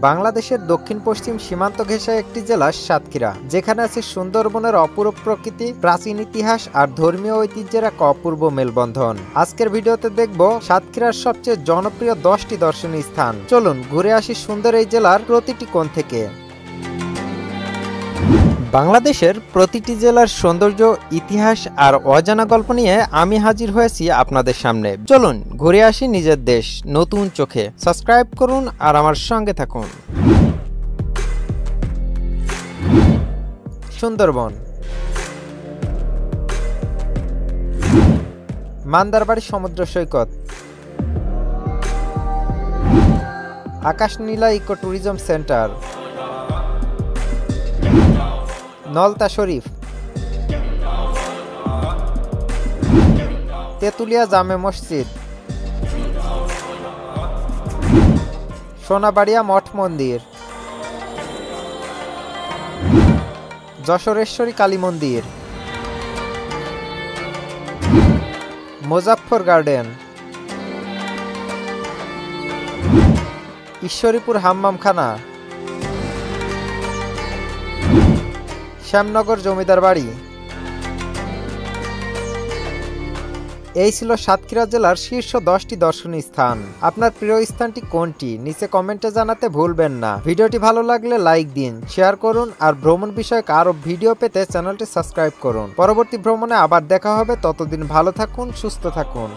বাংলাদেশের দক্ষিণ পশ্চিম সীমান্ত ঘেঁষা একটি জেলা সাতক্ষীরা, যেখানে আছে সুন্দরবনের অপরূপ প্রকৃতি, প্রাচীন ইতিহাস আর ধর্মীয় ঐতিহ্যের এক অপূর্ব মেলবন্ধন। আজকের ভিডিওতে দেখব সাতক্ষীরার সবচেয়ে জনপ্রিয় 10টি দর্শনীয় স্থান। চলুন ঘুরে আসি সুন্দর এই জেলার প্রতিটি কোণ থেকে। বাংলাদেশের প্রতিটি জেলার সৌন্দর্য, ইতিহাস আর অজানা গল্প নিয়ে আমি হাজির হয়েছি আপনাদের সামনে। চলুন ঘুরে আসি নিজের দেশ নতুন চোখে। সাবস্ক্রাইব করুন আর আমার সঙ্গে থাকুন। সুন্দরবন। মান্দারবাড়ি সমুদ্র সৈকত, Akashnila eco tourism centre, Nalta Sharif, Tentulia জামে মসজিদ, সোনাবাড়িয়া মঠ মন্দির, যশোরেশ্বরী কালী মন্দির, মুজাফফর গার্ডেন, ঈশ্বরীপুর হাম্মামখানা, শ্যামনগর জমিদার বাড়ি। এই ছিল সাতক্ষীরা জেলার শীর্ষ 10টি দর্শনীয় স্থান। আপনার প্রিয় স্থানটি কোনটি নিচে কমেন্টে জানাতে ভুলবেন না। ভিডিওটি ভালো লাগলে লাইক দিন, শেয়ার করুন আর ভ্রমণ বিষয়ক আরো ভিডিও পেতে চ্যানেলটি সাবস্ক্রাইব করুন। পরবর্তী ভ্রমণে আবার দেখা হবে, ততদিন ভালো থাকুন, সুস্থ থাকুন।